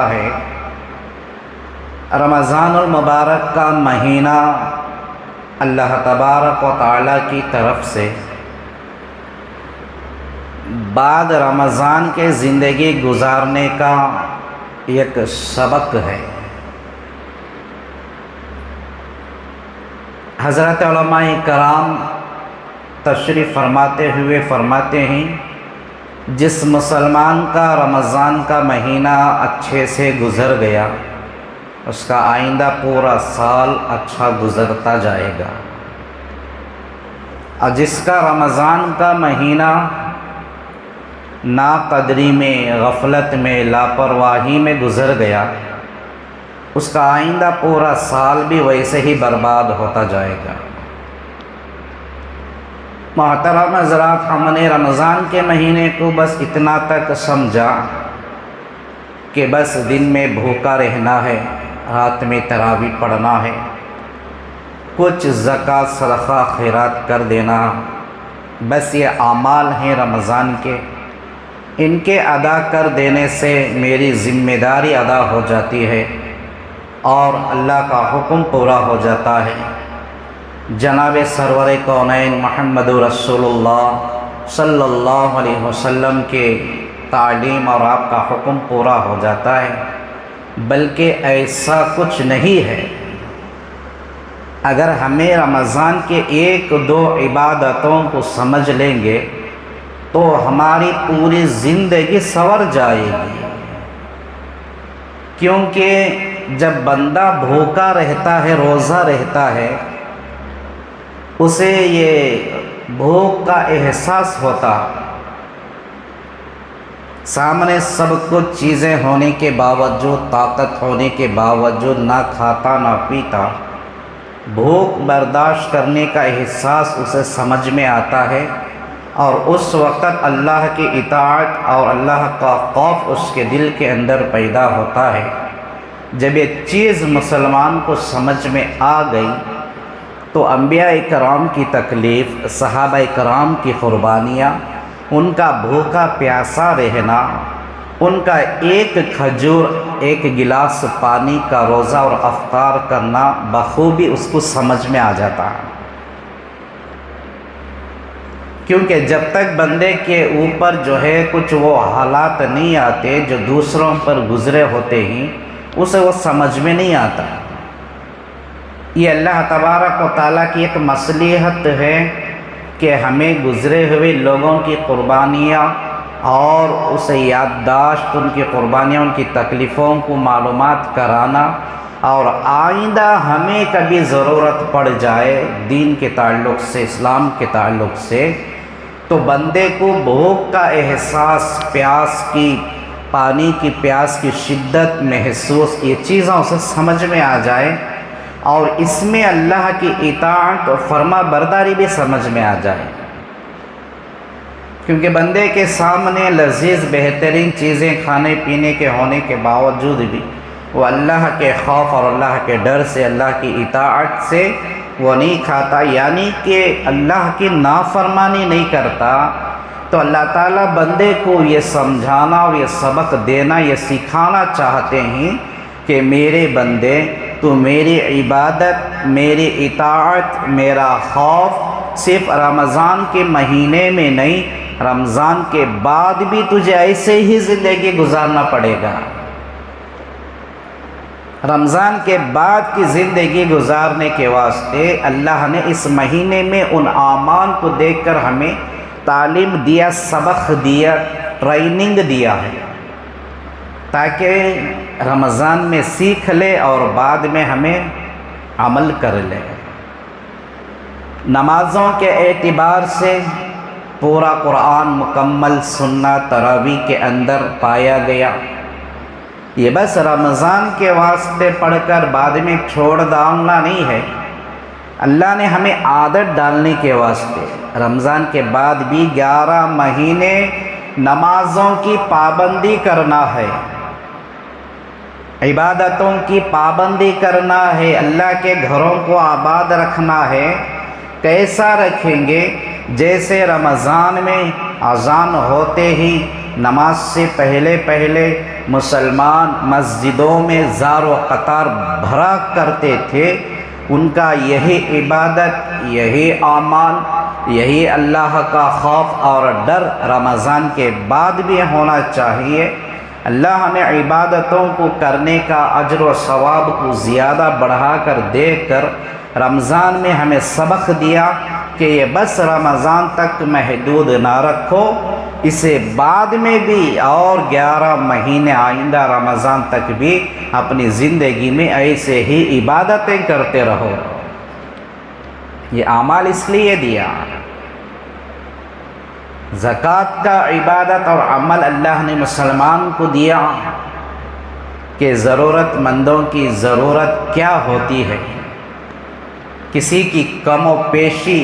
ہے رمضان المبارک کا مہینہ اللہ تبارک و تعالیٰ کی طرف سے بعد رمضان کے زندگی گزارنے کا ایک سبق ہے۔ حضرت علماء کرام تشریف فرماتے ہوئے فرماتے ہیں، جس مسلمان کا رمضان کا مہینہ اچھے سے گزر گیا اس کا آئندہ پورا سال اچھا گزرتا جائے گا، اور جس کا رمضان کا مہینہ ناقدری میں، غفلت میں، لاپرواہی میں گزر گیا اس کا آئندہ پورا سال بھی ویسے ہی برباد ہوتا جائے گا۔ محترم حضرات، ہم نے رمضان کے مہینے کو بس اتنا تک سمجھا کہ بس دن میں بھوکا رہنا ہے، رات میں تراویح پڑھنا ہے، کچھ زکوٰۃ صدقہ خیرات کر دینا، بس یہ اعمال ہیں رمضان کے، ان کے ادا کر دینے سے میری ذمہ داری ادا ہو جاتی ہے اور اللہ کا حکم پورا ہو جاتا ہے۔ جناب سرور کونین محمد رسول اللہ صلی اللہ علیہ وسلم کے تعلیم اور آپ کا حکم پورا ہو جاتا ہے، بلکہ ایسا کچھ نہیں ہے۔ اگر ہمیں رمضان کے ایک دو عبادتوں کو سمجھ لیں گے تو ہماری پوری زندگی سنور جائے گی، کیونکہ جب بندہ بھوکا رہتا ہے، روزہ رہتا ہے، اسے یہ بھوک کا احساس ہوتا، سامنے سب کچھ چیزیں ہونے کے باوجود، طاقت ہونے کے باوجود نہ کھاتا نہ پیتا، بھوک برداشت کرنے کا احساس اسے سمجھ میں آتا ہے، اور اس وقت اللہ کی اطاعت اور اللہ کا خوف اس کے دل کے اندر پیدا ہوتا ہے۔ جب یہ چیز مسلمان کو سمجھ میں آ گئی تو انبیاء کرام کی تکلیف، صحابہ کرام کی قربانیاں، ان کا بھوکا پیاسا رہنا، ان کا ایک کھجور، ایک گلاس پانی کا روزہ اور افطار کرنا بخوبی اس کو سمجھ میں آ جاتا ہے، کیونکہ جب تک بندے کے اوپر جو ہے کچھ وہ حالات نہیں آتے جو دوسروں پر گزرے ہوتے ہیں، اسے وہ سمجھ میں نہیں آتا۔ یہ اللہ تبارک و تعالیٰ کی ایک مصلحت ہے کہ ہمیں گزرے ہوئے لوگوں کی قربانیاں اور اسے یادداشت، ان کی قربانیاں، ان کی تکلیفوں کو معلومات کرانا، اور آئندہ ہمیں کبھی ضرورت پڑ جائے دین کے تعلق سے، اسلام کے تعلق سے، تو بندے کو بھوک کا احساس، پیاس کی، پانی کی پیاس کی شدت محسوس، یہ چیزیں اسے سمجھ میں آ جائے، اور اس میں اللہ کی اطاعت اور فرما برداری بھی سمجھ میں آ جائے، کیونکہ بندے کے سامنے لذیذ بہترین چیزیں کھانے پینے کے ہونے کے باوجود بھی وہ اللہ کے خوف اور اللہ کے ڈر سے، اللہ کی اطاعت سے وہ نہیں کھاتا، یعنی کہ اللہ کی نافرمانی نہیں کرتا، تو اللہ تعالیٰ بندے کو یہ سمجھانا اور یہ سبق دینا، یہ سکھانا چاہتے ہیں کہ میرے بندے، تو میری عبادت، میری اطاعت، میرا خوف صرف رمضان کے مہینے میں نہیں، رمضان کے بعد بھی تجھے ایسے ہی زندگی گزارنا پڑے گا۔ رمضان کے بعد کی زندگی گزارنے کے واسطے اللہ نے اس مہینے میں ان اعمال کو دیکھ کر ہمیں تعلیم دیا، سبق دیا، ٹریننگ دیا ہے، تاکہ رمضان میں سیکھ لے اور بعد میں ہمیں عمل کر لے۔ نمازوں کے اعتبار سے پورا قرآن مکمل سنت تراویح کے اندر پایا گیا، یہ بس رمضان کے واسطے پڑھ کر بعد میں چھوڑ ڈالنا نہیں ہے، اللہ نے ہمیں عادت ڈالنے کے واسطے رمضان کے بعد بھی 11 مہینے نمازوں کی پابندی کرنا ہے، عبادتوں کی پابندی کرنا ہے، اللہ کے گھروں کو آباد رکھنا ہے۔ کیسا رکھیں گے؟ جیسے رمضان میں اذان ہوتے ہی نماز سے پہلے پہلے مسلمان مسجدوں میں زار و قطار بھرا کرتے تھے، ان کا یہی عبادت، یہی اعمال، یہی اللہ کا خوف اور ڈر رمضان کے بعد بھی ہونا چاہیے۔ اللہ نے عبادتوں کو کرنے کا اجر و ثواب کو زیادہ بڑھا کر دے کر رمضان میں ہمیں سبق دیا کہ یہ بس رمضان تک محدود نہ رکھو، اسے بعد میں بھی اور 11 مہینے آئندہ رمضان تک بھی اپنی زندگی میں ایسے ہی عبادتیں کرتے رہو۔ یہ اعمال اس لیے دیا۔ زکوٰۃ کا عبادت اور عمل اللہ نے مسلمان کو دیا کہ ضرورت مندوں کی ضرورت کیا ہوتی ہے، کسی کی کم و پیشی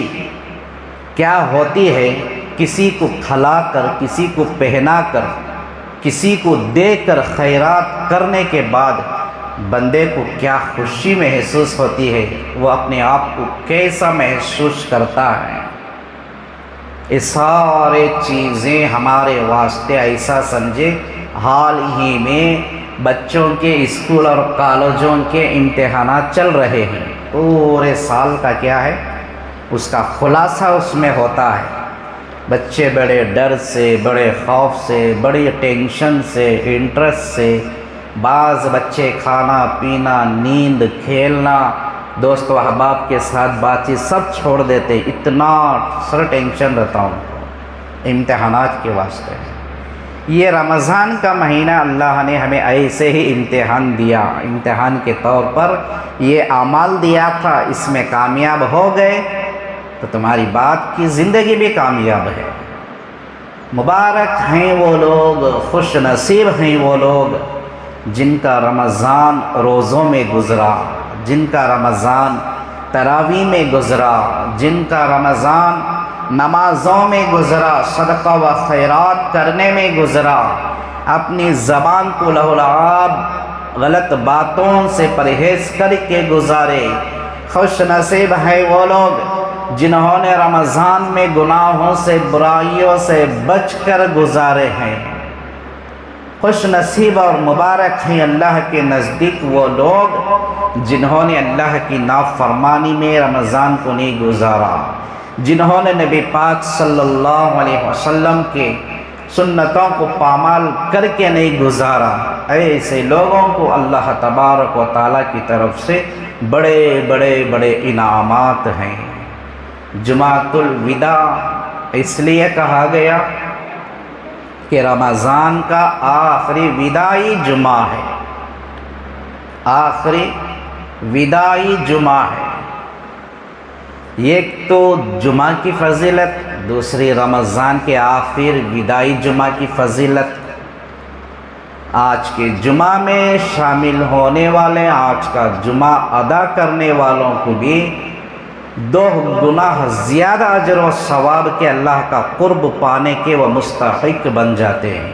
کیا ہوتی ہے، کسی کو کھلا کر، کسی کو پہنا کر، کسی کو دے کر خیرات کرنے کے بعد بندے کو کیا خوشی محسوس ہوتی ہے، وہ اپنے آپ کو کیسا محسوس کرتا ہے۔ یہ سارے چیزیں ہمارے واسطے ایسا سمجھے، حال ہی میں بچوں کے اسکول اور کالجوں کے امتحانات چل رہے ہیں، پورے سال کا کیا ہے اس کا خلاصہ اس میں ہوتا ہے۔ بچے بڑے ڈر سے، بڑے خوف سے، بڑی ٹینشن سے، انٹرسٹ سے، بعض بچے کھانا پینا، نیند، کھیلنا، دوست و احباب کے ساتھ بات چیت سب چھوڑ دیتے، اتنا سر ٹینشن رہتا ہوں امتحانات کے واسطے۔ یہ رمضان کا مہینہ اللہ نے ہمیں ایسے ہی امتحان دیا، امتحان کے طور پر یہ اعمال دیا تھا، اس میں کامیاب ہو گئے تو تمہاری بات کی زندگی بھی کامیاب ہے۔ مبارک ہیں وہ لوگ، خوش نصیب ہیں وہ لوگ جن کا رمضان روزوں میں گزرا، جن کا رمضان تراویح میں گزرا، جن کا رمضان نمازوں میں گزرا، صدقہ و خیرات کرنے میں گزرا، اپنی زبان کو لہو و لعاب غلط باتوں سے پرہیز کر کے گزارے۔ خوش نصیب ہیں وہ لوگ جنہوں نے رمضان میں گناہوں سے، برائیوں سے بچ کر گزارے ہیں۔ خوش نصیب اور مبارک ہیں اللہ کے نزدیک وہ لوگ جنہوں نے اللہ کی نافرمانی میں رمضان کو نہیں گزارا، جنہوں نے نبی پاک صلی اللہ علیہ وسلم کے سنتوں کو پامال کر کے نہیں گزارا۔ ایسے لوگوں کو اللہ تبارک و تعالیٰ کی طرف سے بڑے بڑے بڑے انعامات ہیں۔ جمعۃ الوداع اس لیے کہا گیا کہ رمضان کا آخری وداعی جمعہ ہے، آخری وداعی جمعہ ہے۔ ایک تو جمعہ کی فضیلت، دوسری رمضان کے آخر وداعی جمعہ کی فضیلت۔ آج کے جمعہ میں شامل ہونے والے، آج کا جمعہ ادا کرنے والوں کو بھی 2 گنا زیادہ اجر و ثواب کے اللہ کا قرب پانے کے وہ مستحق بن جاتے ہیں۔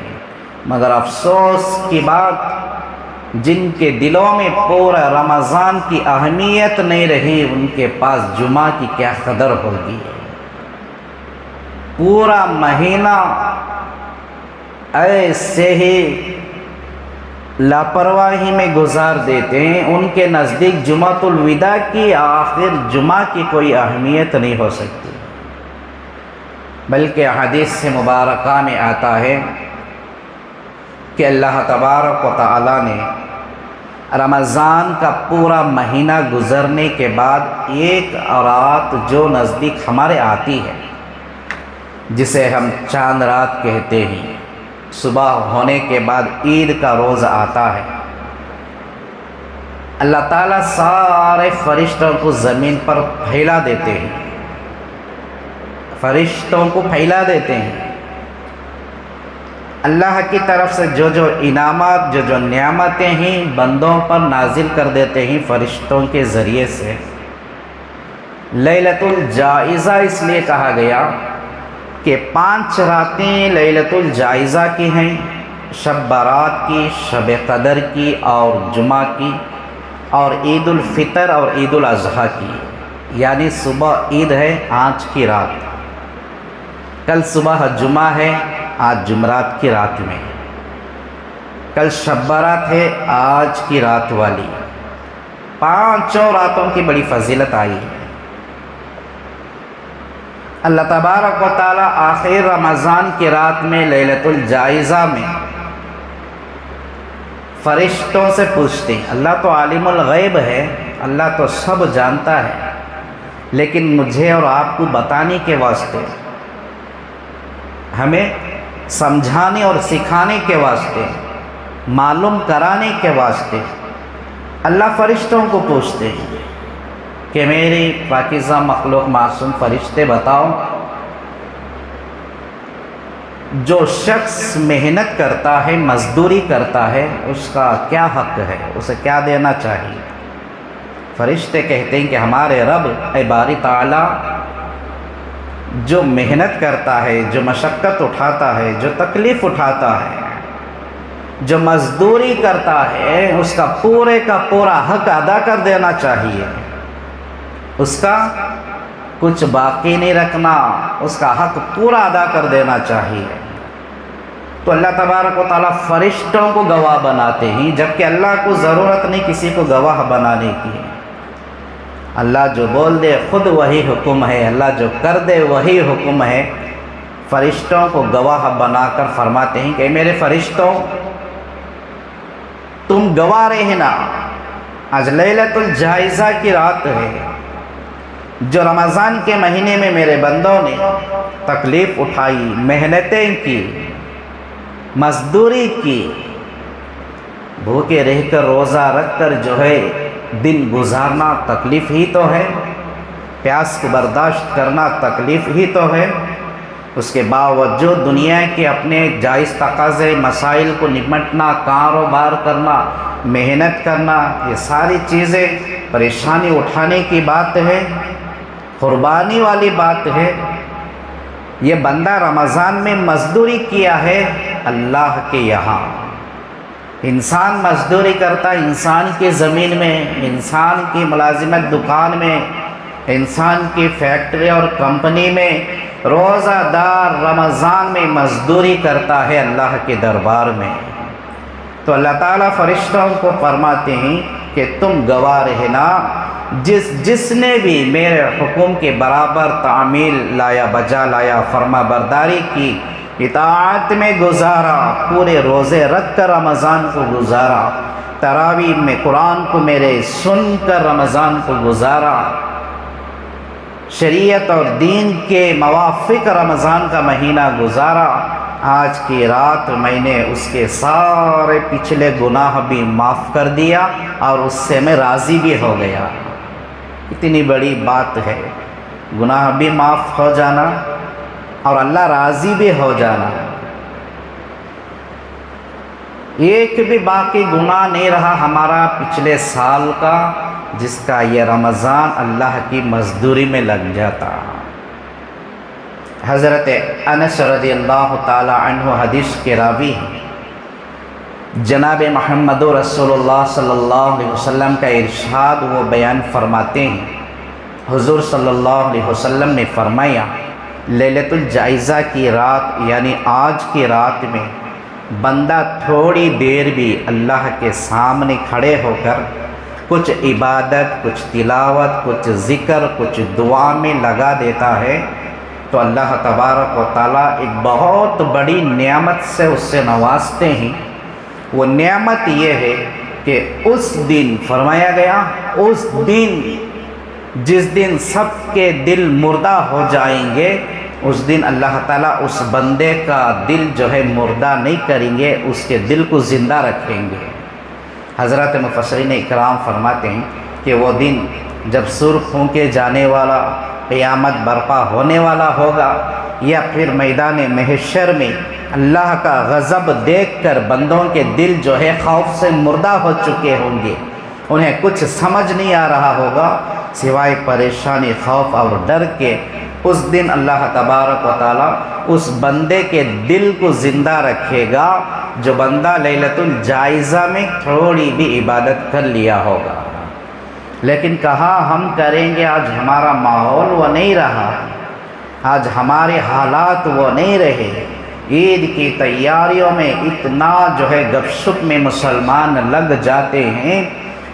مگر افسوس کی بات، جن کے دلوں میں پورا رمضان کی اہمیت نہیں رہی، ان کے پاس جمعہ کی کیا قدر ہوگی۔ پورا مہینہ ایسے ہی لاپرواہی میں گزار دیتے ہیں، ان کے نزدیک جمعۃ الوداع کی آخر جمعہ کی کوئی اہمیت نہیں ہو سکتی۔ بلکہ حدیث سے مبارکہ میں آتا ہے کہ اللہ تبارک و تعالیٰ نے رمضان کا پورا مہینہ گزرنے کے بعد ایک رات جو نزدیک ہمارے آتی ہے، جسے ہم چاند رات کہتے ہیں، صبح ہونے کے بعد عید کا روز آتا ہے، اللہ تعالیٰ سارے فرشتوں کو زمین پر پھیلا دیتے ہیں، فرشتوں کو پھیلا دیتے ہیں۔ اللہ کی طرف سے جو جو انعامات، جو جو نعمتیں ہیں بندوں پر نازل کر دیتے ہیں فرشتوں کے ذریعے سے۔ لیلۃ الجائزہ اس لیے کہا گیا کہ 5 راتیں لیلۃ الجائزہ کی ہیں، شب برات کی، شب قدر کی اور جمعہ کی، اور عید الفطر اور عید الاضحیٰ کی۔ یعنی صبح عید ہے، آج کی رات، کل صبح جمعہ ہے، آج جمعرات کی رات میں، کل شب برات ہے آج کی رات والی، 5 راتوں کی بڑی فضیلت آئی ہے۔ اللہ تبارک و تعالی آخر رمضان کی رات میں لیلۃ الجائزہ میں فرشتوں سے پوچھتے ہیں۔ اللہ تو عالم الغیب ہے، اللہ تو سب جانتا ہے، لیکن مجھے اور آپ کو بتانے کے واسطے، ہمیں سمجھانے اور سکھانے کے واسطے، معلوم کرانے کے واسطے اللہ فرشتوں کو پوچھتے ہیں کہ میری پاکیزہ مخلوق معصوم فرشتے بتاؤ، جو شخص محنت کرتا ہے، مزدوری کرتا ہے، اس کا کیا حق ہے، اسے کیا دینا چاہیے؟ فرشتے کہتے ہیں کہ ہمارے رب اے باری تعالی جو محنت کرتا ہے، جو مشقت اٹھاتا ہے، جو تکلیف اٹھاتا ہے، جو مزدوری کرتا ہے، اس کا پورے کا پورا حق ادا کر دینا چاہیے، اس کا کچھ باقی نہیں رکھنا، اس کا حق پورا ادا کر دینا چاہیے۔ تو اللہ تبارک و تعالیٰ فرشتوں کو گواہ بناتے ہیں، جبکہ اللہ کو ضرورت نہیں کسی کو گواہ بنانے کی۔ اللہ جو بول دے خود وہی حکم ہے، اللہ جو کر دے وہی حکم ہے۔ فرشتوں کو گواہ بنا کر فرماتے ہیں کہ میرے فرشتوں، تم گواہ رہنا، آج لیلۃ الجائزہ کی رات ہے، جو رمضان کے مہینے میں میرے بندوں نے تکلیف اٹھائی، محنتیں کی، مزدوری کی، بھوکے رہ کر روزہ رکھ کر جو ہے دن گزارنا تکلیف ہی تو ہے، پیاس کو برداشت کرنا تکلیف ہی تو ہے، اس کے باوجود دنیا کے اپنے جائز تقاضے مسائل کو نمٹنا، کاروبار کرنا، محنت کرنا، یہ ساری چیزیں پریشانی اٹھانے کی بات ہے، قربانی والی بات ہے۔ یہ بندہ رمضان میں مزدوری کیا ہے اللہ کے یہاں۔ انسان مزدوری کرتا، انسان کی زمین میں، انسان کی ملازمت دکان میں، انسان کی فیکٹری اور کمپنی میں، روزہ دار رمضان میں مزدوری کرتا ہے اللہ کے دربار میں۔ تو اللہ تعالیٰ فرشتوں کو فرماتے ہیں کہ تم گواہ رہنا، جس نے بھی میرے حکم کے برابر تعمیل لایا، بجا لایا، فرما برداری کی، اطاعت میں گزارا، پورے روزے رکھ کر رمضان کو گزارا، تراویح میں قرآن کو میرے سن کر رمضان کو گزارا، شریعت اور دین کے موافق رمضان کا مہینہ گزارا، آج کی رات میں نے اس کے سارے پچھلے گناہ بھی معاف کر دیا اور اس سے میں راضی بھی ہو گیا۔ اتنی بڑی بات ہے، گناہ بھی معاف ہو جانا اور اللہ راضی بھی ہو جانا۔ ایک بھی باقی گناہ نہیں رہا ہمارا پچھلے سال کا، جس کا یہ رمضان اللہ کی مزدوری میں لگ جاتا۔ حضرت انس رضی اللہ تعالی عنہ حدیث کے راوی ہیں، جناب محمد رسول اللہ صلی اللہ علیہ وسلم کا ارشاد وہ بیان فرماتے ہیں، حضور صلی اللہ علیہ وسلم نے فرمایا، لیلۃ الجائزہ کی رات یعنی آج کی رات میں بندہ تھوڑی دیر بھی اللہ کے سامنے کھڑے ہو کر کچھ عبادت، کچھ تلاوت، کچھ ذکر، کچھ دعا میں لگا دیتا ہے تو اللہ تبارک و تعالیٰ ایک بہت بڑی نعمت سے اس سے نوازتے ہیں۔ وہ نعمت یہ ہے کہ اس دن فرمایا گیا، اس دن جس دن سب کے دل مردہ ہو جائیں گے، اس دن اللہ تعالیٰ اس بندے کا دل جو ہے مردہ نہیں کریں گے، اس کے دل کو زندہ رکھیں گے۔ حضرت مفسرین اکرام فرماتے ہیں کہ وہ دن جب سر پھونکے جانے والا، قیامت برپا ہونے والا ہوگا، یا پھر میدان محشر میں اللہ کا غضب دیکھ کر بندوں کے دل جو ہے خوف سے مردہ ہو چکے ہوں گے، انہیں کچھ سمجھ نہیں آ رہا ہوگا سوائے پریشانی، خوف اور ڈر کے۔ اس دن اللہ تبارک و تعالیٰ اس بندے کے دل کو زندہ رکھے گا جو بندہ لیلۃ الجائزہ میں تھوڑی بھی عبادت کر لیا ہوگا۔ لیکن کہاں ہم کریں گے؟ آج ہمارا ماحول وہ نہیں رہا، آج ہمارے حالات وہ نہیں رہے، عید کی تیاریوں میں اتنا جو ہے گپ شپ میں مسلمان لگ جاتے ہیں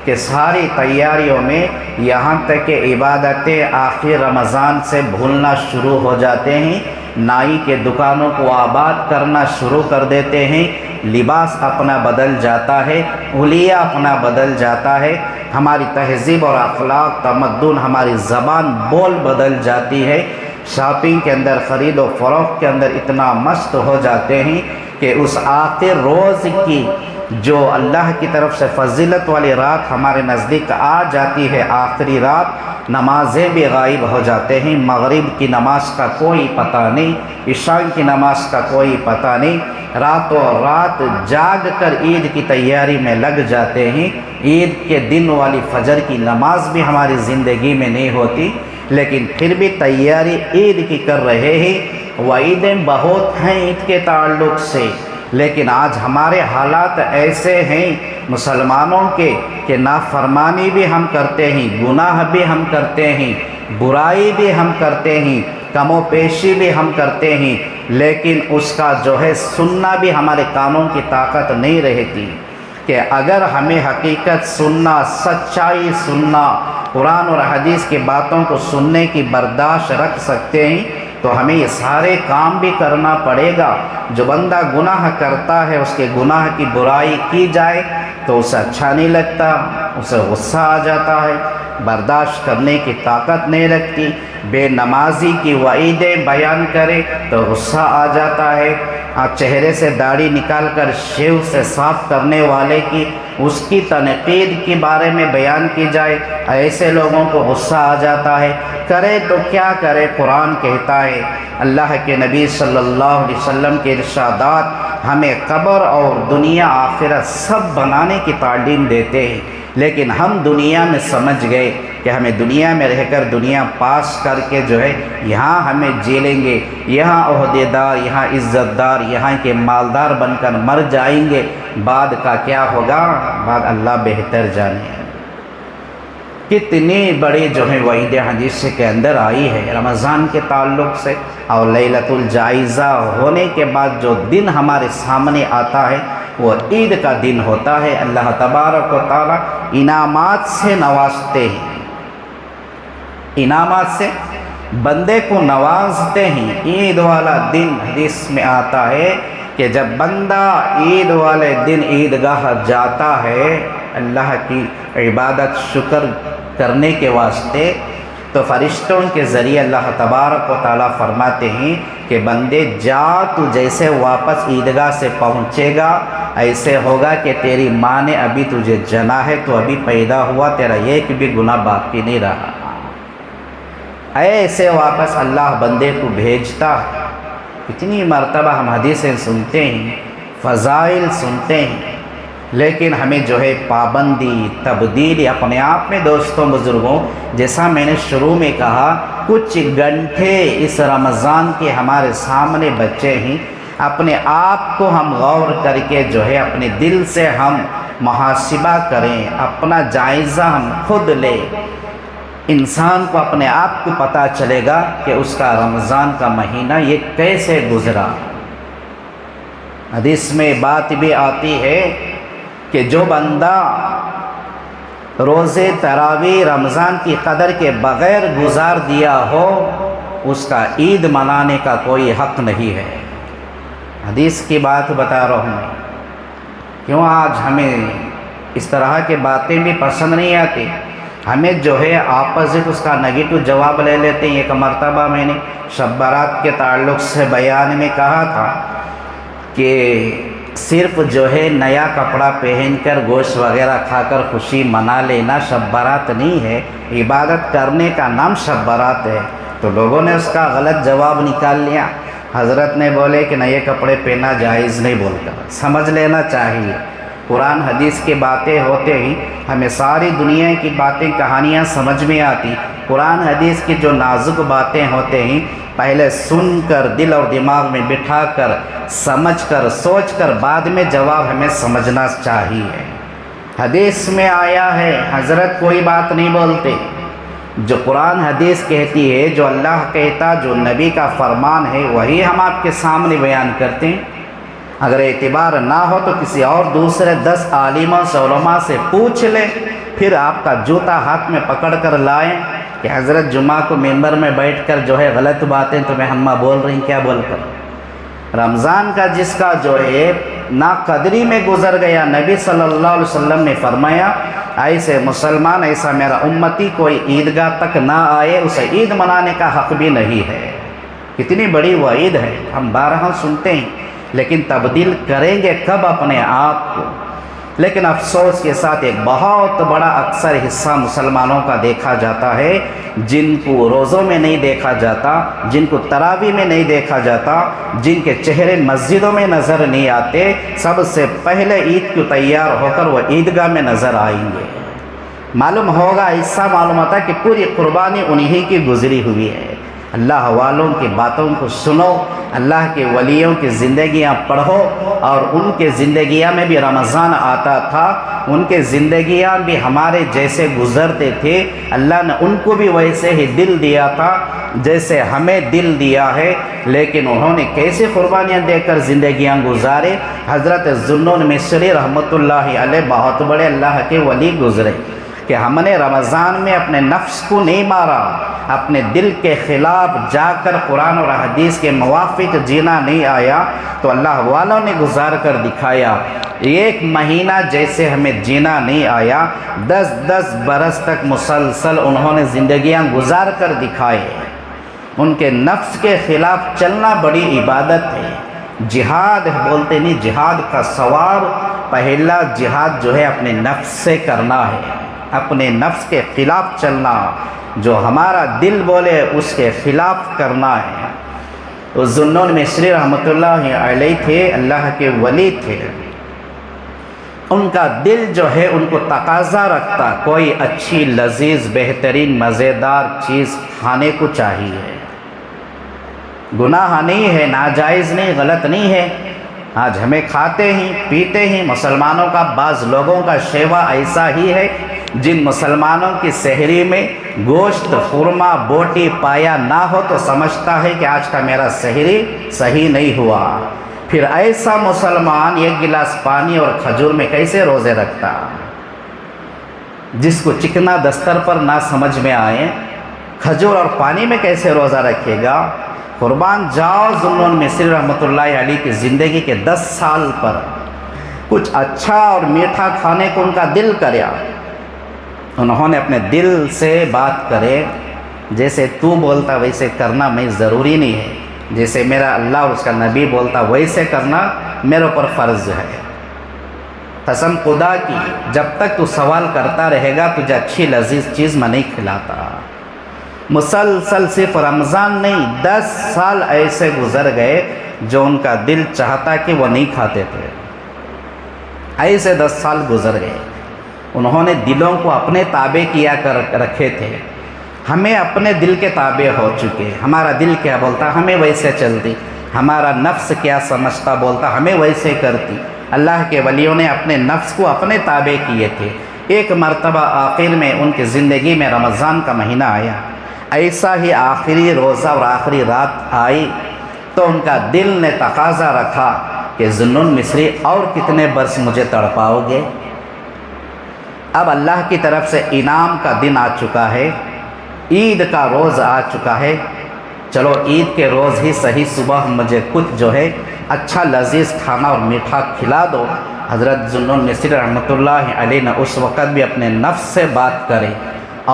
کہ ساری تیاریوں میں یہاں تک کہ عبادتیں آخر رمضان سے بھولنا شروع ہو جاتے ہیں، نائی کے دکانوں کو آباد کرنا شروع کر دیتے ہیں، لباس اپنا بدل جاتا ہے، حلیہ اپنا بدل جاتا ہے، ہماری تہذیب اور اخلاق، تمدن، ہماری زبان بول بدل جاتی ہے، شاپنگ کے اندر، خرید و فروخت کے اندر اتنا مست ہو جاتے ہیں کہ اس آخر روز کی جو اللہ کی طرف سے فضیلت والی رات ہمارے نزدیک آ جاتی ہے، آخری رات، نمازیں بھی غائب ہو جاتے ہیں، مغرب کی نماز کا کوئی پتہ نہیں، عشاء کی نماز کا کوئی پتہ نہیں، راتوں رات جاگ کر عید کی تیاری میں لگ جاتے ہیں، عید کے دن والی فجر کی نماز بھی ہماری زندگی میں نہیں ہوتی، لیکن پھر بھی تیاری عید کی کر رہے ہیں۔ وعیدیں بہت ہیں عید کے تعلق سے، لیکن آج ہمارے حالات ایسے ہیں مسلمانوں کے کہ نافرمانی بھی ہم کرتے ہیں، گناہ بھی ہم کرتے ہیں، برائی بھی ہم کرتے ہیں، کم و پیشی بھی ہم کرتے ہیں، لیکن اس کا جو ہے سننا بھی ہمارے کانوں کی طاقت نہیں رہتی کہ اگر ہمیں حقیقت سننا، سچائی سننا، قرآن اور حدیث کی باتوں کو سننے کی برداشت رکھ سکتے ہیں تو ہمیں یہ سارے کام بھی کرنا پڑے گا۔ جو بندہ گناہ کرتا ہے، اس کے گناہ کی برائی کی جائے تو اسے اچھا نہیں لگتا، اسے غصہ آ جاتا ہے، برداشت کرنے کی طاقت نہیں رکھتی، بے نمازی کی وعیدیں بیان کرے تو غصہ آ جاتا ہے، چہرے سے داڑھی نکال کر شیو سے صاف کرنے والے کی اس کی تنقید کے بارے میں بیان کی جائے، ایسے لوگوں کو غصہ آ جاتا ہے۔ کرے تو کیا کرے؟ قرآن کہتا ہے، اللہ کے نبی صلی اللہ علیہ وسلم کے ارشادات ہمیں قبر اور دنیا آخرت سب بنانے کی تعلیم دیتے ہیں، لیکن ہم دنیا میں سمجھ گئے کہ ہمیں دنیا میں رہ کر دنیا پاس کر کے جو ہے یہاں ہمیں جی لیں گے، یہاں عہدے دار، یہاں عزت دار، یہاں کے مالدار بن کر مر جائیں گے، بعد کا کیا ہوگا؟ بعد اللہ بہتر جانے۔ کتنی بڑی جو ہے وعید حدیث کے اندر آئی ہے رمضان کے تعلق سے، اور لیلۃ الجائزہ ہونے کے بعد جو دن ہمارے سامنے آتا ہے وہ عید کا دن ہوتا ہے۔ اللہ تبارک و تعالی انعامات سے نوازتے ہیں، انعامات سے بندے کو نوازتے ہیں۔ عید والا دن حدیث میں آتا ہے کہ جب بندہ عید والے دن عیدگاہ جاتا ہے اللہ کی عبادت شکر کرنے کے واسطے، تو فرشتوں کے ذریعے اللہ تبارک و تعالیٰ فرماتے ہیں کہ بندے جا، تو جیسے واپس عیدگاہ سے پہنچے گا ایسے ہوگا کہ تیری ماں نے ابھی تجھے جنا ہے، تو ابھی پیدا ہوا، تیرا ایک بھی گناہ باقی نہیں رہا۔ ایسے واپس اللہ بندے کو بھیجتا ہے۔ اتنی مرتبہ ہم حدیثیں سنتے ہیں، فضائل سنتے ہیں، لیکن ہمیں جو ہے پابندی، تبدیلی اپنے آپ میں دوستوں بزرگوں، جیسا میں نے شروع میں کہا، کچھ گھنٹے اس رمضان کے ہمارے سامنے بچے ہیں، اپنے آپ کو ہم غور کر کے جو ہے اپنے دل سے ہم محاسبہ کریں، اپنا جائزہ ہم خود لیں۔ انسان کو اپنے آپ کو پتہ چلے گا کہ اس کا رمضان کا مہینہ یہ کیسے گزرا۔ حدیث میں بات بھی آتی ہے کہ جو بندہ روزے تراویح رمضان کی قدر کے بغیر گزار دیا ہو، اس کا عید منانے کا کوئی حق نہیں ہے۔ حدیث کی بات بتا رہا ہوں۔ کیوں آج ہمیں اس طرح کے باتیں بھی پسند نہیں آتی، ہمیں جو ہے اپوزٹ اس کا نگیٹو جواب لے لیتے ہیں۔ ایک مرتبہ میں نے شب برات کے تعلق سے بیان میں کہا تھا کہ صرف جو ہے نیا کپڑا پہن کر گوشت وغیرہ کھا کر خوشی منا لینا شب برات نہیں ہے، عبادت کرنے کا نام شب برات ہے۔ تو لوگوں نے اس کا غلط جواب نکال لیا، حضرت نے بولے کہ نئے کپڑے پہننا جائز نہیں بول کر، سمجھ لینا چاہیے۔ قرآن حدیث کی باتیں ہوتے ہی ہمیں ساری دنیا کی باتیں کہانیاں سمجھ میں آتی۔ قرآن حدیث کی جو نازک باتیں ہوتے ہیں پہلے سن کر دل اور دماغ میں بٹھا کر سمجھ کر سوچ کر بعد میں جواب ہمیں سمجھنا چاہیے۔ حدیث میں آیا ہے حضرت کوئی بات نہیں بولتے، جو قرآن حدیث کہتی ہے، جو اللہ کہتا، جو نبی کا فرمان ہے، وہی ہم آپ کے سامنے بیان کرتے ہیں۔ اگر اعتبار نہ ہو تو کسی اور دوسرے 10 عالموں سے، علماء سے پوچھ لیں، پھر آپ کا جوتا ہاتھ میں پکڑ کر لائیں کہ حضرت جمعہ کو ممبر میں بیٹھ کر جو ہے غلط باتیں تمہیں ہمہ بول رہی ہیں، کیا بول کر؟ رمضان کا جس کا جو ہے ناقدری میں گزر گیا، نبی صلی اللہ علیہ وسلم نے فرمایا ایسے مسلمان، ایسا میرا امتی کوئی عیدگاہ تک نہ آئے، اسے عید منانے کا حق بھی نہیں ہے۔ کتنی بڑی وہ عید ہے، ہم بارہا سنتے ہیں، لیکن تبدیل کریں گے کب اپنے آپ کو؟ لیکن افسوس کے ساتھ ایک بہت بڑا اکثر حصہ مسلمانوں کا دیکھا جاتا ہے، جن کو روزوں میں نہیں دیکھا جاتا، جن کو تراویح میں نہیں دیکھا جاتا، جن کے چہرے مسجدوں میں نظر نہیں آتے، سب سے پہلے عید کو تیار ہو کر وہ عیدگاہ میں نظر آئیں گے۔ معلوم ہوگا، ایسا معلوم ہوتا کہ پوری قربانی انہی کی گزری ہوئی ہے۔ اللہ والوں کی باتوں کو سنو، اللہ کے ولیوں کی زندگیاں پڑھو، اور ان کے زندگیاں میں بھی رمضان آتا تھا، ان کے زندگیاں بھی ہمارے جیسے گزرتے تھے، اللہ نے ان کو بھی ویسے ہی دل دیا تھا جیسے ہمیں دل دیا ہے، لیکن انہوں نے کیسے قربانیاں دے کر زندگیاں گزارے۔ حضرت ذوالنون مصری رحمۃ اللہ علیہ بہت بڑے اللہ کے ولی گزرے کہ ہم نے رمضان میں اپنے نفس کو نہیں مارا، اپنے دل کے خلاف جا کر قرآن اور حدیث کے موافق جینا نہیں آیا، تو اللہ والوں نے گزار کر دکھایا۔ ایک مہینہ جیسے ہمیں جینا نہیں آیا، 10 برس تک مسلسل انہوں نے زندگیاں گزار کر دکھائے۔ ان کے نفس کے خلاف چلنا بڑی عبادت ہے، جہاد بولتے نہیں، جہاد کا ثواب پہلا جہاد جو ہے اپنے نفس سے کرنا ہے، اپنے نفس کے خلاف چلنا، جو ہمارا دل بولے اس کے خلاف کرنا ہے۔ تو ذوالنون مصری رحمۃ اللہ علیہ تھے، اللہ کے ولی تھے، ان کا دل جو ہے ان کو تقاضا رکھتا کوئی اچھی لذیذ بہترین مزیدار چیز کھانے کو چاہیے۔ گناہ نہیں ہے، ناجائز نہیں، غلط نہیں ہے، آج ہمیں کھاتے ہیں پیتے ہیں۔ مسلمانوں کا بعض لوگوں کا شیوا ایسا ہی ہے، جن مسلمانوں کی سحری میں گوشت، خورما، بوٹی پایا نہ ہو تو سمجھتا ہے کہ آج کا میرا سحری صحیح نہیں ہوا۔ پھر ایسا مسلمان ایک گلاس پانی اور کھجور میں کیسے روزے رکھتا؟ جس کو چکنا دستر پر نہ سمجھ میں آئے، کھجور اور پانی میں کیسے روزہ رکھے گا؟ قربان جاؤ ذوالنون مصری رحمۃ اللہ علیہ کی زندگی کے 10 سال پر کچھ اچھا اور میٹھا کھانے کو ان کا دل کریا، انہوں نے اپنے دل سے بات کرے، جیسے تو بولتا ویسے کرنا میں ضروری نہیں ہے، جیسے میرا اللہ اور اس کا نبی بولتا ویسے کرنا میرے اوپر فرض ہے۔ قسم خدا کی، جب تک تو سوال کرتا رہے گا تجھے اچھی لذیذ چیز میں نہیں کھلاتا۔ مسلسل صرف رمضان نہیں، 10 سال ایسے گزر گئے جو ان کا دل چاہتا کہ وہ نہیں کھاتے تھے، ایسے 10 سال گزر گئے۔ انہوں نے دلوں کو اپنے تابع کیا کر رکھے تھے، ہمیں اپنے دل کے تابع ہو چکے، ہمارا دل کیا بولتا ہمیں ویسے چلتی، ہمارا نفس کیا سمجھتا بولتا ہمیں ویسے کرتی۔ اللہ کے ولیوں نے اپنے نفس کو اپنے تابع کیے تھے۔ ایک مرتبہ آخر میں ان کی زندگی میں رمضان کا مہینہ آیا، ایسا ہی آخری روزہ اور آخری رات آئی تو ان کا دل نے تقاضا رکھا کہ ذوالنون مصری اور کتنے برس مجھے تڑپاؤ گے؟ اب اللہ کی طرف سے انعام کا دن آ چکا ہے، عید کا روز آ چکا ہے، چلو عید کے روز ہی صحیح صبح مجھے کچھ جو ہے اچھا لذیذ کھانا اور میٹھا کھلا دو۔ حضرت ذوالنون مصری رحمۃ اللہ علیہ نے اس وقت بھی اپنے نفس سے بات کرے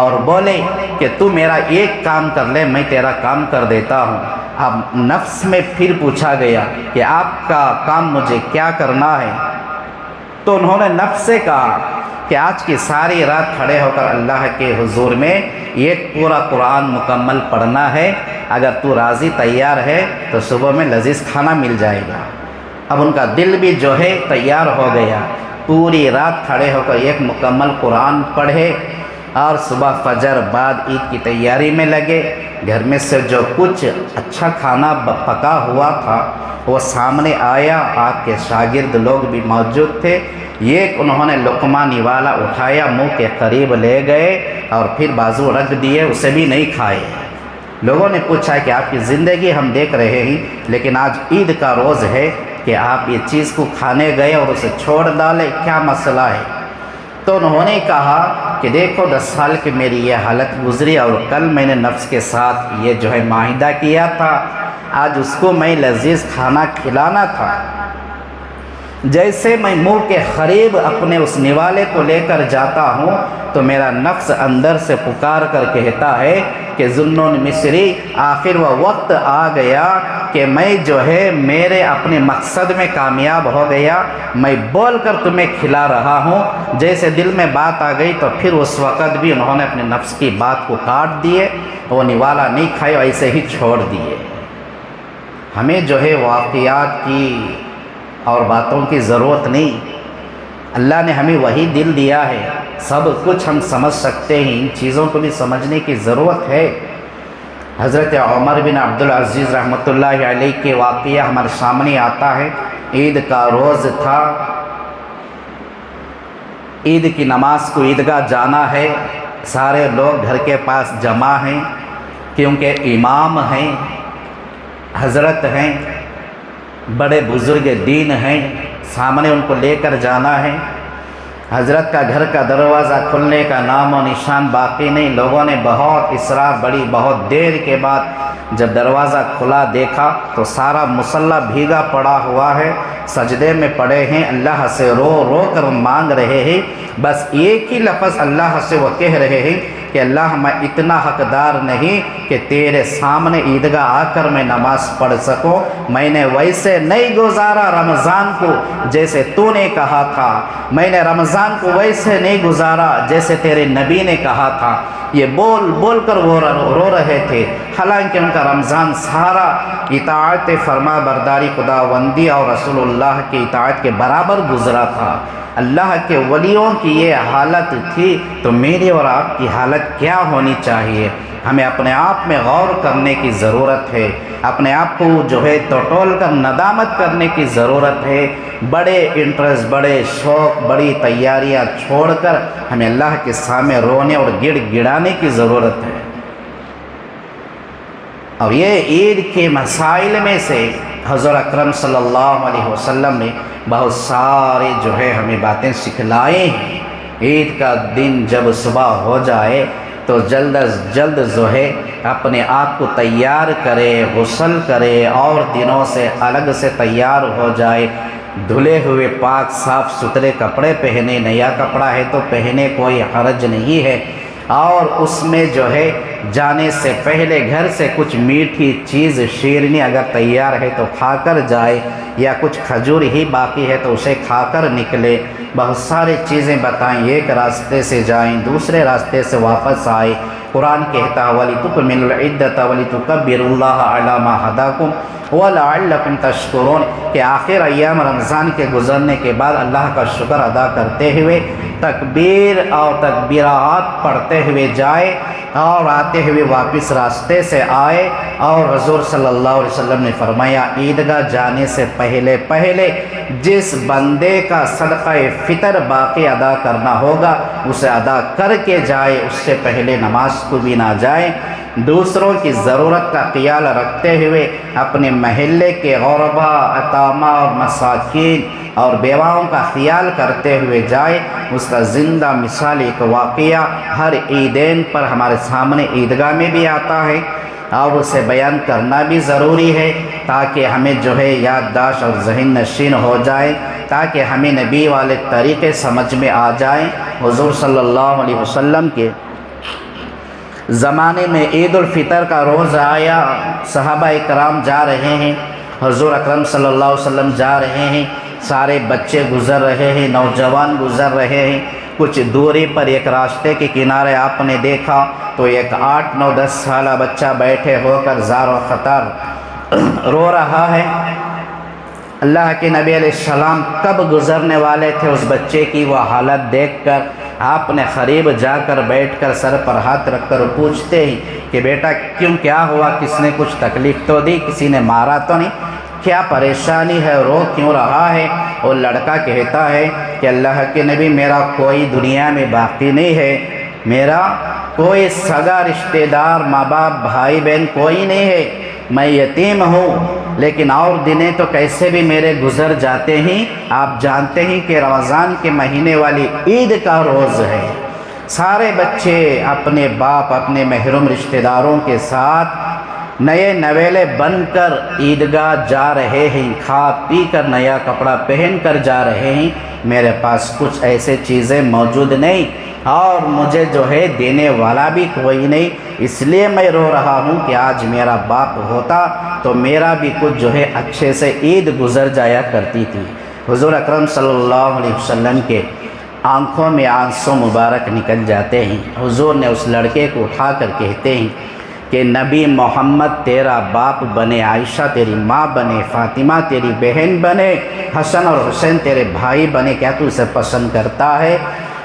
اور بولے کہ تو میرا ایک کام کر لے میں تیرا کام کر دیتا ہوں۔ اب نفس میں پھر پوچھا گیا کہ آپ کا کام مجھے کیا کرنا ہے؟ تو انہوں نے نفس سے کہا کہ آج کی ساری رات کھڑے ہو کر اللہ کے حضور میں ایک پورا قرآن مکمل پڑھنا ہے، اگر تو راضی تیار ہے تو صبح میں لذیذ کھانا مل جائے گا۔ اب ان کا دل بھی جو ہے تیار ہو گیا، پوری رات کھڑے ہو کر ایک مکمل قرآن پڑھے اور صبح فجر بعد عید کی تیاری میں لگے۔ گھر میں سے جو کچھ اچھا کھانا پکا ہوا تھا وہ سامنے آیا، آپ کے شاگرد لوگ بھی موجود تھے، ایک انہوں نے لقمہ نوالا اٹھایا، منہ کے قریب لے گئے، اور پھر بازو رکھ دیے، اسے بھی نہیں کھائے۔ لوگوں نے پوچھا کہ آپ کی زندگی ہم دیکھ رہے ہیں، لیکن آج عید کا روز ہے کہ آپ یہ چیز کو کھانے گئے اور اسے چھوڑ ڈالے، کیا مسئلہ ہے؟ تو انہوں نے کہا کہ دیکھو 10 سال کی میری یہ حالت گزری، اور کل میں نے نفس کے ساتھ یہ جو ہے معاہدہ کیا تھا، آج اس کو میں لذیذ کھانا کھلانا تھا۔ جیسے میں منہ کے قریب اپنے اس نوالے کو لے کر جاتا ہوں تو میرا نفس اندر سے پکار کر کہتا ہے کہ ذوالنون مصری، آخر وہ وقت آ گیا کہ میں جو ہے میرے اپنے مقصد میں کامیاب ہو گیا، میں بول کر تمہیں کھلا رہا ہوں۔ جیسے دل میں بات آ گئی تو پھر اس وقت بھی انہوں نے اپنے نفس کی بات کو کاٹ دیے، وہ نوالا نہیں کھائے، ایسے ہی چھوڑ دیے۔ ہمیں جو ہے واقعات کی اور باتوں کی ضرورت نہیں، اللہ نے ہمیں وہی دل دیا ہے، سب کچھ ہم سمجھ سکتے ہیں، ان چیزوں کو بھی سمجھنے کی ضرورت ہے۔ حضرت عمر بن عبدالعزیز رحمۃ اللہ علیہ کے واقعہ ہمارے سامنے آتا ہے۔ عید کا روز تھا، عید کی نماز کو عیدگاہ جانا ہے، سارے لوگ گھر کے پاس جمع ہیں، کیونکہ امام ہیں، حضرت ہیں، بڑے بزرگ دین ہیں، سامنے ان کو لے کر جانا ہے۔ حضرت کا گھر کا دروازہ کھلنے کا نام و نشان باقی نہیں۔ لوگوں نے بہت اصرار، بہت دیر کے بعد جب دروازہ کھلا دیکھا تو سارا مصلی بھیگا پڑا ہوا ہے، سجدے میں پڑے ہیں، اللہ سے رو رو کر مانگ رہے ہیں، بس ایک ہی لفظ اللہ سے وہ کہہ رہے ہیں کہ اللہ میں اتنا حقدار نہیں کہ تیرے سامنے عیدگاہ آ کر میں نماز پڑھ سکوں، میں نے ویسے نہیں گزارا رمضان کو جیسے تو نے کہا تھا، میں نے رمضان کو ویسے نہیں گزارا جیسے تیرے نبی نے کہا تھا۔ یہ بول بول کر وہ رو رہے تھے، حالانکہ ان کا رمضان سارا اطاعت فرما برداری خداوندی اور رسول اللہ کی اطاعت کے برابر گزرا تھا۔ اللہ کے ولیوں کی یہ حالت تھی تو میری اور آپ کی حالت کیا ہونی چاہیے؟ ہمیں اپنے آپ میں غور کرنے کی ضرورت ہے، اپنے آپ کو جو ہے ٹٹول کر ندامت کرنے کی ضرورت ہے۔ بڑے انٹرسٹ، بڑے شوق، بڑی تیاریاں چھوڑ کر ہمیں اللہ کے سامنے رونے اور گڑ گڑانے کی ضرورت ہے۔ اور یہ عید کے مسائل میں سے حضور اکرم صلی اللہ علیہ وسلم نے بہت سارے جو ہے ہمیں باتیں سکھلائے ہیں۔ عید کا دن جب صبح ہو جائے تو جلد از جلد جو ہے اپنے آپ کو تیار کرے، غسل کرے اور دنوں سے الگ سے تیار ہو جائے، دھلے ہوئے پاک صاف ستھرے کپڑے پہنے، نیا کپڑا ہے تو پہنے، کوئی حرج نہیں ہے۔ اور اس میں جو ہے جانے سے پہلے گھر سے کچھ میٹھی چیز، شیرنی اگر تیار ہے تو کھا کر جائے، یا کچھ کھجور ہی باقی ہے تو اسے کھا کر نکلے۔ بہت ساری چیزیں بتائیں، ایک راستے سے جائیں، دوسرے راستے سے واپس آئے۔ قرآن کہتا ہے وَلِتُكْمِلُوا الْعِدَّةَ وَلِتُكَبِّرُوا اللَّهَ عَلَى مَا هَدَاكُمْ وَلَعَلَّكُمْ تَشْكُرُونَ، کہ آخر ایام رمضان کے گزرنے کے بعد اللہ کا شکر ادا کرتے ہوئے تکبیر اور تکبیرات پڑھتے ہوئے جائے اور آتے ہوئے واپس راستے سے آئے۔ اور حضور صلی اللہ علیہ وسلم نے فرمایا عیدگاہ جانے سے پہلے جس بندے کا صدقہ فطر باقی ادا کرنا ہوگا اسے ادا کر کے جائے، اس سے پہلے نماز کو بھی نہ جائے۔ دوسروں کی ضرورت کا خیال رکھتے ہوئے اپنے محلے کے غربا، یتامیٰ اور مساکین اور بیواؤں کا خیال کرتے ہوئے جائے۔ اس کا زندہ مثال ایک واقعہ ہر عیدین پر ہمارے سامنے عیدگاہ میں بھی آتا ہے، اور اسے بیان کرنا بھی ضروری ہے تاکہ ہمیں جو ہے یادداشت اور ذہن نشین ہو جائے، تاکہ ہمیں نبی والے طریقے سمجھ میں آ جائیں۔ حضور صلی اللہ علیہ وسلم کے زمانے میں عید الفطر کا روز آیا، صحابہ کرام جا رہے ہیں، حضور اکرم صلی اللہ علیہ وسلم جا رہے ہیں، سارے بچے گزر رہے ہیں، نوجوان گزر رہے ہیں۔ کچھ دوری پر ایک راستے کے کنارے آپ نے دیکھا تو ایک 8، 9، 10 سالہ بچہ بیٹھے ہو کر زار و خطر رو رہا ہے۔ اللہ کے نبی علیہ السلام کب گزرنے والے تھے، اس بچے کی وہ حالت دیکھ کر آپ نے قریب جا کر بیٹھ کر سر پر ہاتھ رکھ کر پوچھتے ہیں کہ بیٹا کیا ہوا، کس نے کچھ تکلیف تو دی، کسی نے مارا تو نہیں، کیا پریشانی ہے، رو کیوں رہا ہے؟ اور لڑکا کہتا ہے کہ اللہ کے نبی میرا کوئی دنیا میں باقی نہیں ہے، میرا کوئی سگا رشتہ دار، ماں باپ، بھائی بہن کوئی نہیں ہے، میں یتیم ہوں، لیکن اور دنیں تو کیسے بھی میرے گزر جاتے ہیں۔ آپ جانتے ہیں کہ رمضان کے مہینے والی عید کا روز ہے، سارے بچے اپنے باپ، اپنے محروم رشتہ داروں کے ساتھ نئے نویلے بن کر عیدگاہ جا رہے ہیں، کھا پی کر نیا کپڑا پہن کر جا رہے ہیں۔ میرے پاس کچھ ایسے چیزیں موجود نہیں اور مجھے جو ہے دینے والا بھی کوئی نہیں، اس لیے میں رو رہا ہوں کہ آج میرا باپ ہوتا تو میرا بھی کچھ جو ہے اچھے سے عید گزر جایا کرتی تھی۔ حضور اکرم صلی اللہ علیہ وسلم کے آنکھوں میں آنسو مبارک نکل جاتے ہیں۔ حضور نے اس لڑکے کو اٹھا کر کہتے ہیں کہ نبی محمد تیرا باپ بنے، عائشہ تیری ماں بنے، فاطمہ تیری بہن بنے، حسن اور حسین تیرے بھائی بنے، کیا تو اسے پسند کرتا ہے؟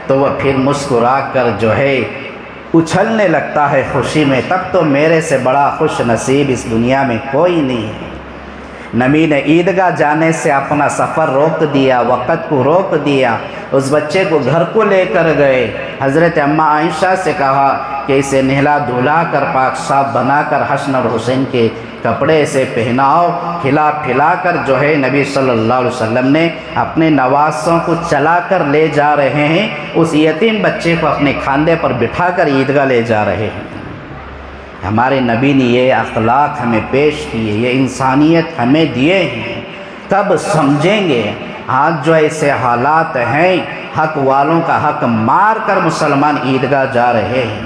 تو وہ پھر مسکرا کر جو ہے اچھلنے لگتا ہے خوشی میں، تب تو میرے سے بڑا خوش نصیب اس دنیا میں کوئی نہیں ہے۔ نبی نے عیدگاہ جانے سے اپنا سفر روک دیا، وقت کو روک دیا، اس بچے کو گھر کو لے کر گئے۔ حضرت اماں عائشہ سے کہا کہ اسے نہلا دھلا کر پاک صاف بنا کر حسن اور حسین کے کپڑے سے پہناؤ، کھلا پھلا کر جو ہے نبی صلی اللہ علیہ وسلم نے اپنے نواسوں کو چلا کر لے جا رہے ہیں، اس یتیم بچے کو اپنے کھاندے پر بٹھا کر عیدگاہ لے جا رہے ہیں۔ ہمارے نبی نے یہ اخلاق ہمیں پیش کیے، یہ انسانیت ہمیں دیے ہیں، کب سمجھیں گے؟ آج جو ایسے حالات ہیں، حق والوں کا حق مار کر مسلمان عیدگاہ جا رہے ہیں،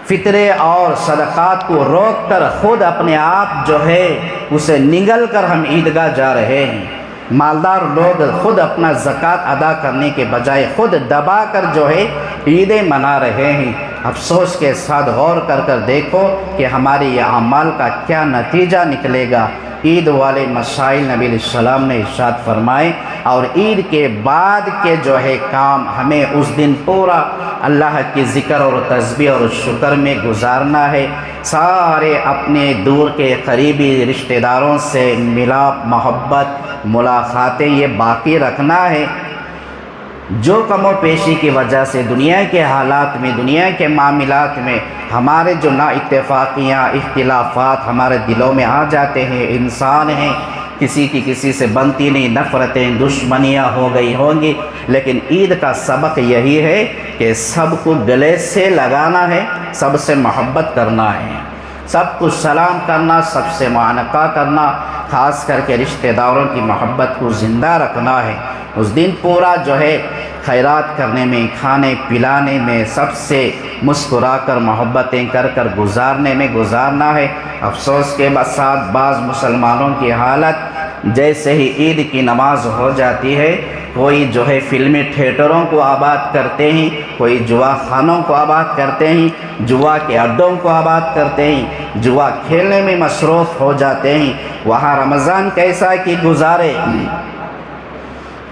فطرے اور صدقات کو روک کر خود اپنے آپ جو ہے اسے نگل کر ہم عیدگاہ جا رہے ہیں۔ مالدار لوگ خود اپنا زکوٰۃ ادا کرنے کے بجائے خود دبا کر جو ہے عیدیں منا رہے ہیں۔ افسوس کے ساتھ غور کر کر دیکھو کہ ہمارے یہ اعمال کا کیا نتیجہ نکلے گا۔ عید والے مسائل نبی علیہ السلام نے ارشاد فرمائے، اور عید کے بعد کے جو ہے کام ہمیں اس دن پورا اللہ کے ذکر اور تسبیح اور شکر میں گزارنا ہے۔ سارے اپنے دور کے قریبی رشتہ داروں سے ملاپ، محبت، ملاقاتیں یہ باقی رکھنا ہے۔ جو کم و پیشی کی وجہ سے دنیا کے حالات میں، دنیا کے معاملات میں ہمارے جو نا اتفاقیاں، اختلافات ہمارے دلوں میں آ جاتے ہیں، انسان ہیں، کسی کی کسی سے بنتی نہیں، نفرتیں، دشمنیاں ہو گئی ہوں گی، لیکن عید کا سبق یہی ہے کہ سب کو گلے سے لگانا ہے، سب سے محبت کرنا ہے، سب کو سلام کرنا، سب سے معانقہ کرنا، خاص کر کے رشتہ داروں کی محبت کو زندہ رکھنا ہے۔ اس دن پورا جو ہے خیرات کرنے میں، کھانے پلانے میں، سب سے مسکرا کر محبتیں کر کر گزارنے میں گزارنا ہے۔ افسوس کے ساتھ بعض مسلمانوں کی حالت، جیسے ہی عید کی نماز ہو جاتی ہے، کوئی جو ہے فلمی تھیٹروں کو آباد کرتے ہیں، کوئی جوا خانوں کو آباد کرتے ہیں، جوا کے اڈوں کو آباد کرتے ہیں، جوا کھیلنے میں مصروف ہو جاتے ہیں۔ وہاں رمضان کیسا کہ گزارے،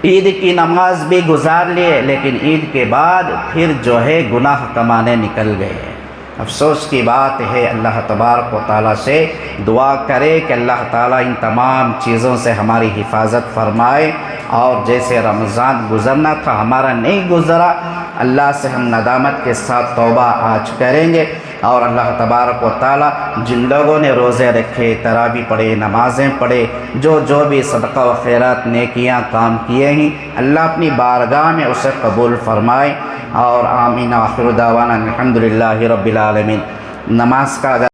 عید کی نماز بھی گزار لیے، لیکن عید کے بعد پھر جو ہے گناہ کمانے نکل گئے۔ افسوس کی بات ہے۔ اللہ تبارک و تعالیٰ سے دعا کرے کہ اللہ تعالیٰ ان تمام چیزوں سے ہماری حفاظت فرمائے، اور جیسے رمضان گزرنا تھا ہمارا نہیں گزرا، اللہ سے ہم ندامت کے ساتھ توبہ آج کریں گے، اور اللہ تبارک و تعالیٰ جن لوگوں نے روزے رکھے، تراویح پڑھے، نمازیں پڑھے، جو بھی صدقہ و خیرات نیکیاں کام کیے ہیں، اللہ اپنی بارگاہ میں اسے قبول فرمائے، اور آمین۔ آخر دعوانا الحمدللہ رب العالمین۔ نماز کا